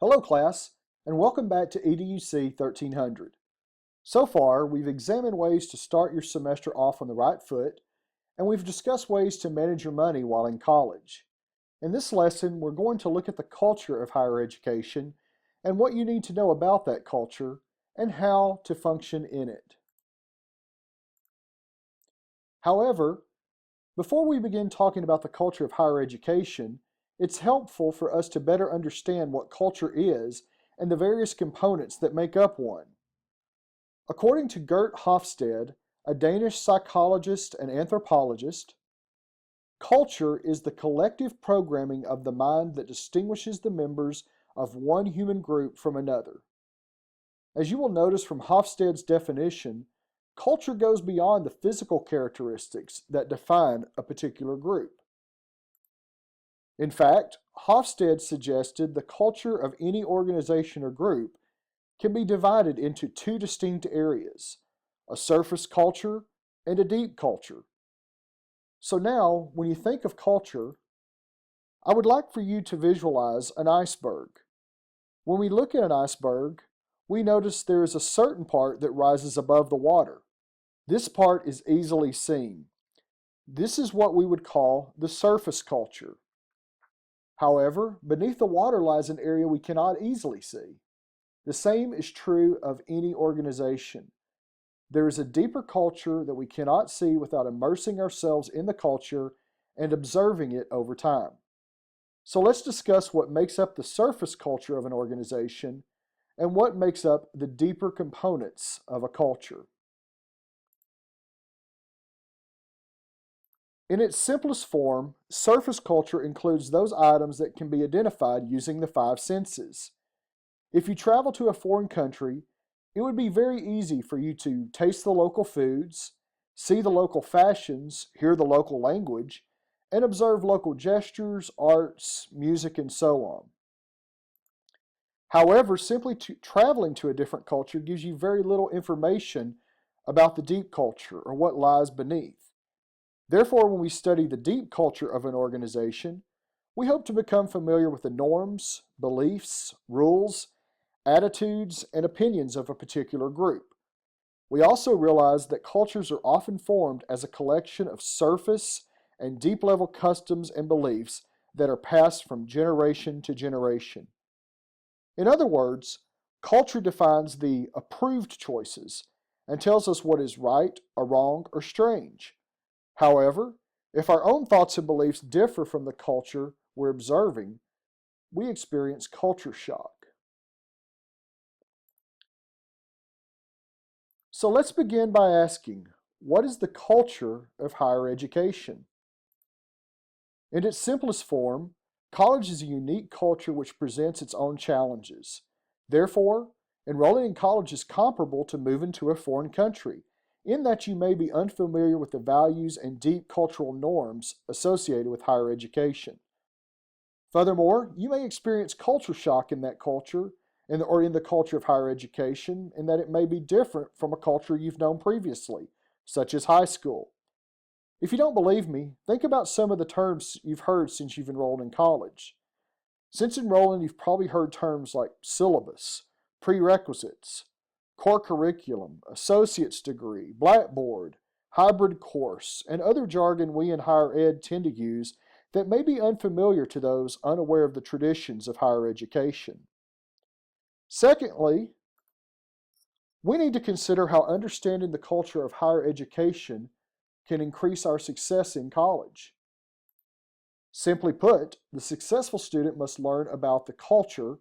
Hello class, and welcome back to EDUC 1300. So far, we've examined ways to start your semester off on the right foot, and we've discussed ways to manage your money while in college. In this lesson, we're going to look at the culture of higher education and what you need to know about that culture and how to function in it. However, before we begin talking about the culture of higher education, it's helpful for us to better understand what culture is and the various components that make up one. According to Gert Hofstede, a Danish psychologist and anthropologist, culture is the collective programming of the mind that distinguishes the members of one human group from another. As you will notice from Hofstede's definition, culture goes beyond the physical characteristics that define a particular group. In fact, Hofstede suggested the culture of any organization or group can be divided into two distinct areas, a surface culture and a deep culture. So now, when you think of culture, I would like for you to visualize an iceberg. When we look at an iceberg, we notice there is a certain part that rises above the water. This part is easily seen. This is what we would call the surface culture. However, beneath the water lies an area we cannot easily see. The same is true of any organization. There is a deeper culture that we cannot see without immersing ourselves in the culture and observing it over time. So let's discuss what makes up the surface culture of an organization and what makes up the deeper components of a culture. In its simplest form, surface culture includes those items that can be identified using the five senses. If you travel to a foreign country, it would be very easy for you to taste the local foods, see the local fashions, hear the local language, and observe local gestures, arts, music, and so on. However, simply traveling to a different culture gives you very little information about the deep culture or what lies beneath. Therefore, when we study the deep culture of an organization, we hope to become familiar with the norms, beliefs, rules, attitudes, and opinions of a particular group. We also realize that cultures are often formed as a collection of surface and deep-level customs and beliefs that are passed from generation to generation. In other words, culture defines the approved choices and tells us what is right or wrong or strange. However, if our own thoughts and beliefs differ from the culture we're observing, we experience culture shock. So let's begin by asking, what is the culture of higher education? In its simplest form, college is a unique culture which presents its own challenges. Therefore, enrolling in college is comparable to moving to a foreign country, in that you may be unfamiliar with the values and deep cultural norms associated with higher education. Furthermore, you may experience culture shock in that culture or in the culture of higher education, in that it may be different from a culture you've known previously, such as high school. If you don't believe me, think about some of the terms you've heard since you've enrolled in college. Since enrolling, you've probably heard terms like syllabus, prerequisites, core curriculum, associate's degree, blackboard, hybrid course, and other jargon we in higher ed tend to use that may be unfamiliar to those unaware of the traditions of higher education. Secondly, we need to consider how understanding the culture of higher education can increase our success in college. Simply put, the successful student must learn about the culture,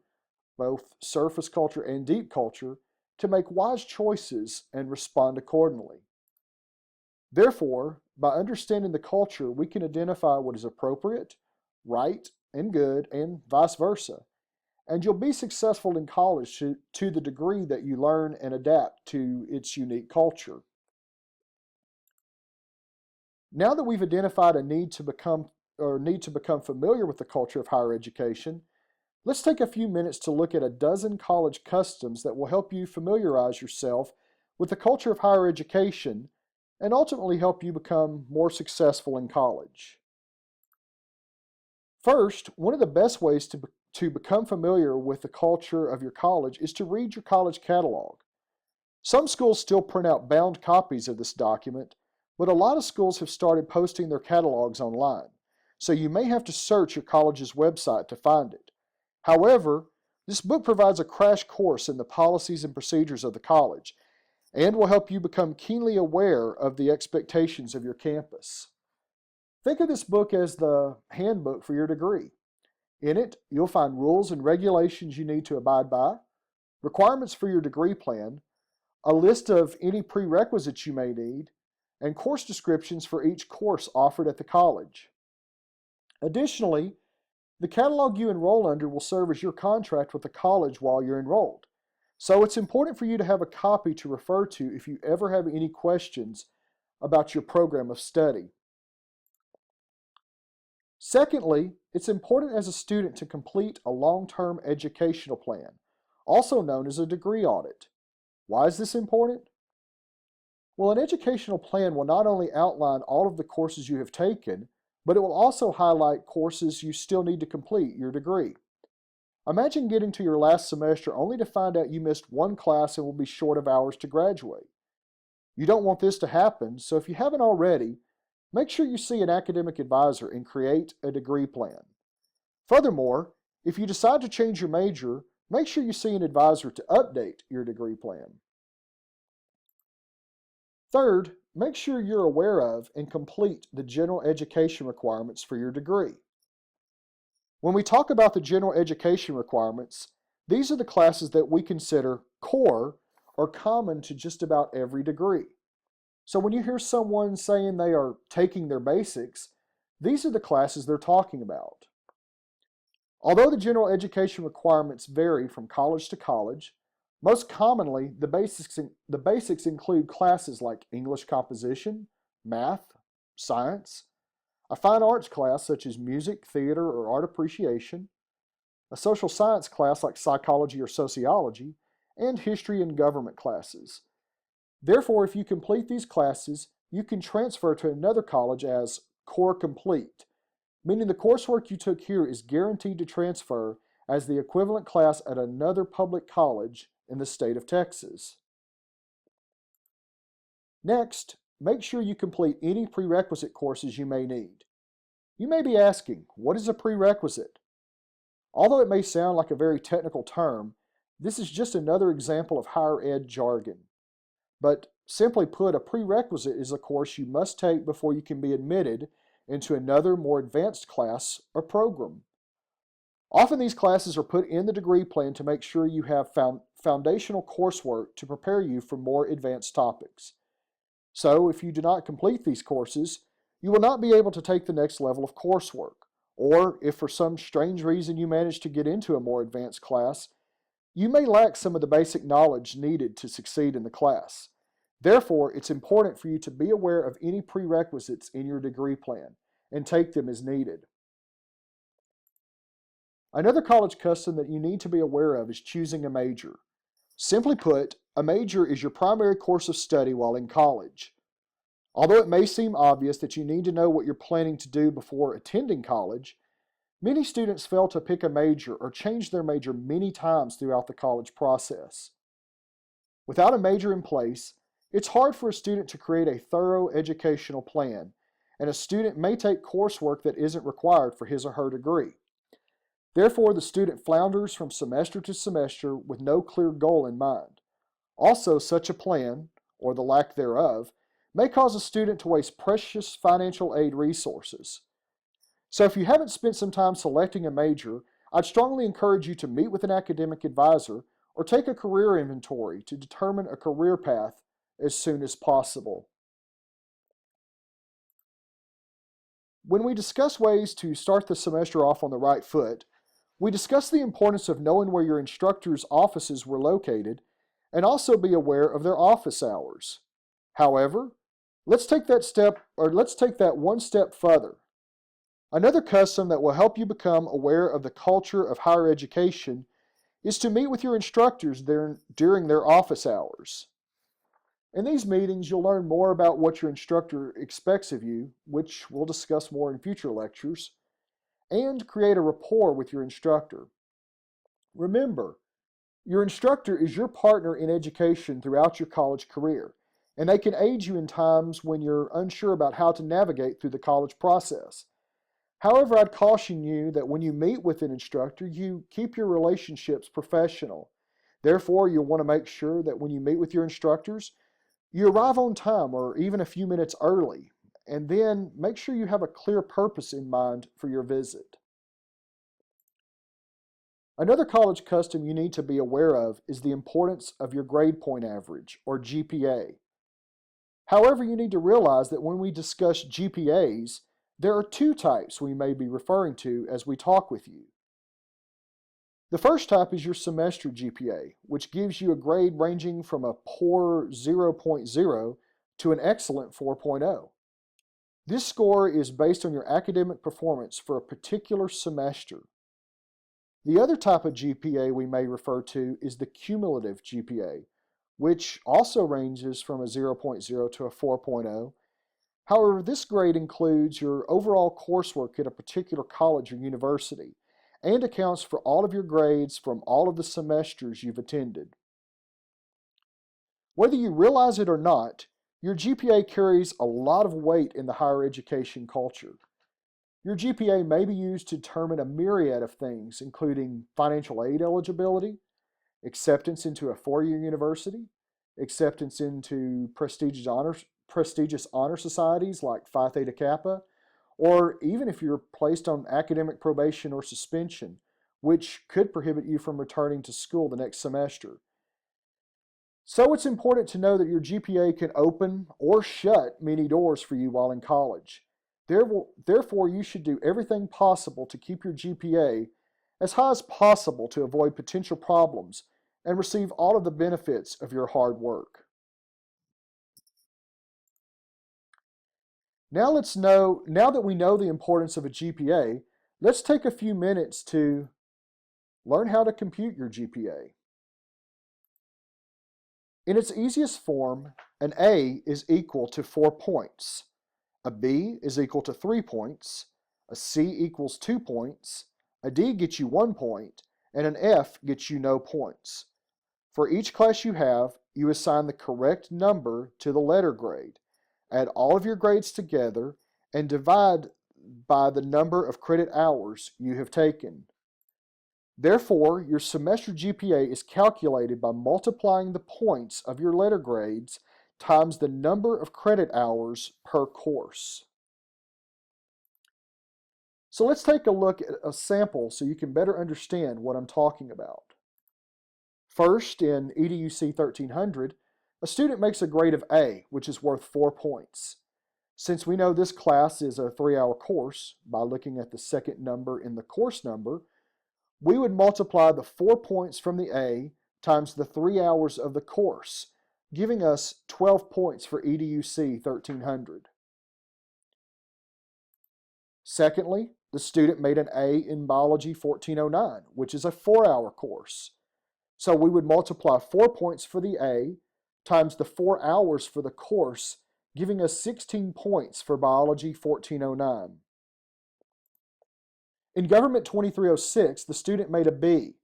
both surface culture and deep culture, to make wise choices and respond accordingly. Therefore, by understanding the culture, we can identify what is appropriate, right, and good, and vice versa. And you'll be successful in college to the degree that you learn and adapt to its unique culture. Now that we've identified a need to become familiar with the culture of higher education, let's take a few minutes to look at a dozen college customs that will help you familiarize yourself with the culture of higher education and ultimately help you become more successful in college. First, one of the best ways to become familiar with the culture of your college is to read your college catalog. Some schools still print out bound copies of this document, but a lot of schools have started posting their catalogs online, so you may have to search your college's website to find it. However, this book provides a crash course in the policies and procedures of the college and will help you become keenly aware of the expectations of your campus. Think of this book as the handbook for your degree. In it, you'll find rules and regulations you need to abide by, requirements for your degree plan, a list of any prerequisites you may need, and course descriptions for each course offered at the college. Additionally, the catalog you enroll under will serve as your contract with the college while you're enrolled. So it's important for you to have a copy to refer to if you ever have any questions about your program of study. Secondly, it's important as a student to complete a long-term educational plan, also known as a degree audit. Why is this important? Well, an educational plan will not only outline all of the courses you have taken, but it will also highlight courses you still need to complete your degree. Imagine getting to your last semester only to find out you missed one class and will be short of hours to graduate. You don't want this to happen, so if you haven't already, make sure you see an academic advisor and create a degree plan. Furthermore, if you decide to change your major, make sure you see an advisor to update your degree plan. Third, make sure you're aware of and complete the general education requirements for your degree. When we talk about the general education requirements, these are the classes that we consider core or common to just about every degree. So when you hear someone saying they are taking their basics, these are the classes they're talking about. Although the general education requirements vary from college to college, most commonly the basics include classes like English composition, math, science, a fine arts class such as music, theater, or art appreciation, a social science class like psychology or sociology, and history and government classes. Therefore, if you complete these classes, you can transfer to another college as core complete, meaning the coursework you took here is guaranteed to transfer as the equivalent class at another public college in the state of Texas. Next, make sure you complete any prerequisite courses you may need. You may be asking, what is a prerequisite? Although it may sound like a very technical term, this is just another example of higher ed jargon. But simply put, a prerequisite is a course you must take before you can be admitted into another more advanced class or program. Often these classes are put in the degree plan to make sure you have foundational coursework to prepare you for more advanced topics. So if you do not complete these courses, you will not be able to take the next level of coursework. Or if for some strange reason you manage to get into a more advanced class, you may lack some of the basic knowledge needed to succeed in the class. Therefore, it's important for you to be aware of any prerequisites in your degree plan and take them as needed. Another college custom that you need to be aware of is choosing a major. Simply put, a major is your primary course of study while in college. Although it may seem obvious that you need to know what you're planning to do before attending college, many students fail to pick a major or change their major many times throughout the college process. Without a major in place, it's hard for a student to create a thorough educational plan, and a student may take coursework that isn't required for his or her degree. Therefore, the student flounders from semester to semester with no clear goal in mind. Also, such a plan, or the lack thereof, may cause a student to waste precious financial aid resources. So if you haven't spent some time selecting a major, I'd strongly encourage you to meet with an academic advisor or take a career inventory to determine a career path as soon as possible. When we discuss ways to start the semester off on the right foot, we discuss the importance of knowing where your instructors' offices were located and also be aware of their office hours. However, let's take that one step further. Another custom that will help you become aware of the culture of higher education is to meet with your instructors during their office hours. In these meetings, you'll learn more about what your instructor expects of you, which we'll discuss more in future lectures, and create a rapport with your instructor. Remember, your instructor is your partner in education throughout your college career, and they can aid you in times when you're unsure about how to navigate through the college process. However, I'd caution you that when you meet with an instructor, you keep your relationships professional. Therefore, you'll want to make sure that when you meet with your instructors, you arrive on time or even a few minutes early, and then make sure you have a clear purpose in mind for your visit. Another college custom you need to be aware of is the importance of your grade point average, or GPA. However, you need to realize that when we discuss GPAs, there are two types we may be referring to as we talk with you. The first type is your semester GPA, which gives you a grade ranging from a poor 0.0 to an excellent 4.0. This score is based on your academic performance for a particular semester. The other type of GPA we may refer to is the cumulative GPA, which also ranges from a 0.0 to a 4.0. However, this grade includes your overall coursework at a particular college or university and accounts for all of your grades from all of the semesters you've attended. Whether you realize it or not, your GPA carries a lot of weight in the higher education culture. Your GPA may be used to determine a myriad of things, including financial aid eligibility, acceptance into a four-year university, acceptance into prestigious honor societies like Phi Theta Kappa, or even if you're placed on academic probation or suspension, which could prohibit you from returning to school the next semester. So it's important to know that your GPA can open or shut many doors for you while in college. Therefore, you should do everything possible to keep your GPA as high as possible to avoid potential problems and receive all of the benefits of your hard work. Now that we know the importance of a GPA, let's take a few minutes to learn how to compute your GPA. In its easiest form, an A is equal to 4 points. A B is equal to 3 points, a C equals 2 points, a D gets you 1 point, and an F gets you no points. For each class you have, you assign the correct number to the letter grade, add all of your grades together, and divide by the number of credit hours you have taken. Therefore, your semester GPA is calculated by multiplying the points of your letter grades times the number of credit hours per course. So let's take a look at a sample so you can better understand what I'm talking about. First, in EDUC 1300, a student makes a grade of A, which is worth 4 points. Since we know this class is a 3-hour course, by looking at the second number in the course number, we would multiply the 4 points from the A times the 3 hours of the course, giving us 12 points for EDUC 1300. Secondly, the student made an A in Biology 1409, which is a 4-hour course. So we would multiply 4 points for the A times the 4 hours for the course, giving us 16 points for Biology 1409. In Government 2306, the student made a B,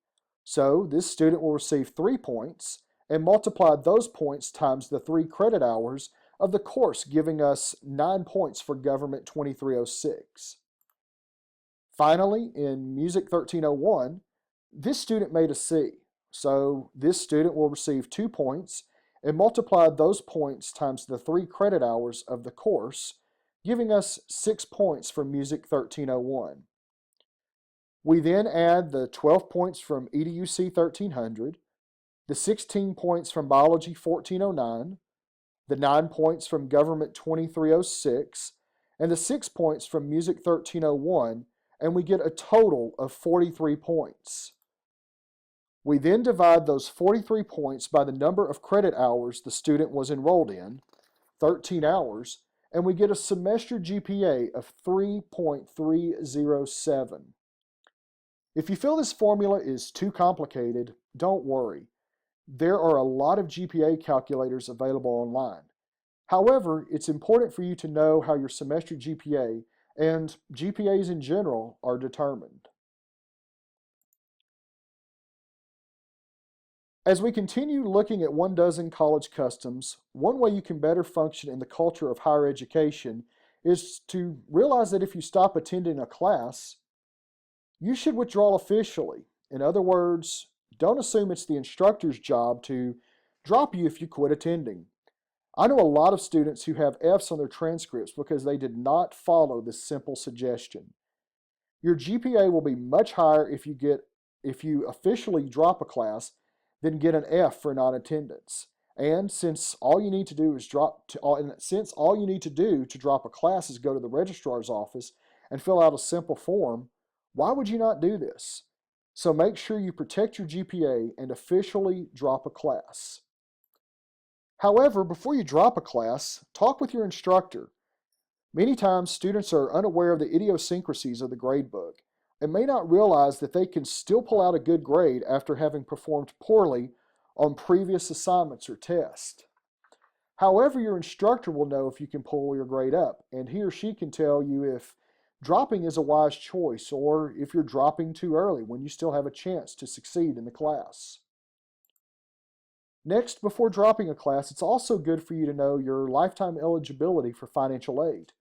so this student will receive 3 points and multiply those points times the 3 credit hours of the course, giving us 9 points for Government 2306. Finally, in Music 1301, this student made a C, so this student will receive 2 points and multiply those points times the 3 credit hours of the course, giving us 6 points for Music 1301. We then add the 12 points from EDUC 1300, the 16 points from Biology 1409, the 9 points from Government 2306, and the 6 points from Music 1301, and we get a total of 43 points. We then divide those 43 points by the number of credit hours the student was enrolled in, 13 hours, and we get a semester GPA of 3.307. If you feel this formula is too complicated, don't worry. There are a lot of GPA calculators available online. However, it's important for you to know how your semester GPA and GPAs in general are determined. As we continue looking at 12 college customs, one way you can better function in the culture of higher education is to realize that if you stop attending a class, you should withdraw officially. In other words, don't assume it's the instructor's job to drop you if you quit attending. I know a lot of students who have F's on their transcripts because they did not follow this simple suggestion. Your GPA will be much higher if you officially drop a class than get an F for non-attendance. And since all you need to do to drop a class is go to the registrar's office and fill out a simple form, why would you not do this? So make sure you protect your GPA and officially drop a class. However, before you drop a class, talk with your instructor. Many times, students are unaware of the idiosyncrasies of the gradebook and may not realize that they can still pull out a good grade after having performed poorly on previous assignments or tests. However, your instructor will know if you can pull your grade up, and he or she can tell you if dropping is a wise choice or if you're dropping too early when you still have a chance to succeed in the class. Next, before dropping a class, it's also good for you to know your lifetime eligibility for financial aid.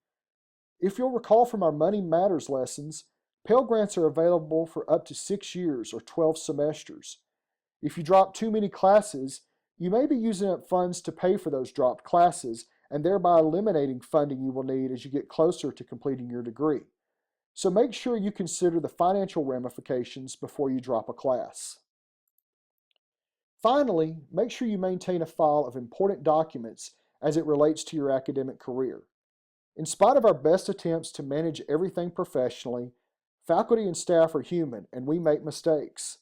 If you'll recall from our Money Matters lessons, Pell Grants are available for up to 6 years or 12 semesters. If you drop too many classes, you may be using up funds to pay for those dropped classes and thereby eliminating funding you will need as you get closer to completing your degree. So make sure you consider the financial ramifications before you drop a class. Finally, make sure you maintain a file of important documents as it relates to your academic career. In spite of our best attempts to manage everything professionally, faculty and staff are human and we make mistakes.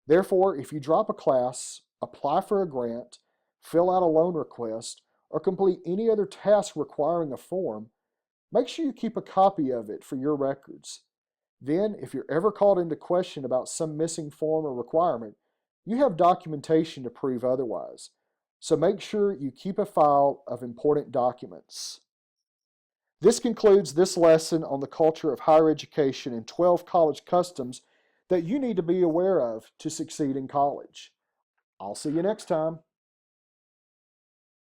Therefore, if you drop a class, apply for a grant, fill out a loan request, or complete any other task requiring a form, make sure you keep a copy of it for your records. Then, if you're ever called into question about some missing form or requirement, you have documentation to prove otherwise. So make sure you keep a file of important documents. This concludes this lesson on the culture of higher education and 12 college customs that you need to be aware of to succeed in college. I'll see you next time.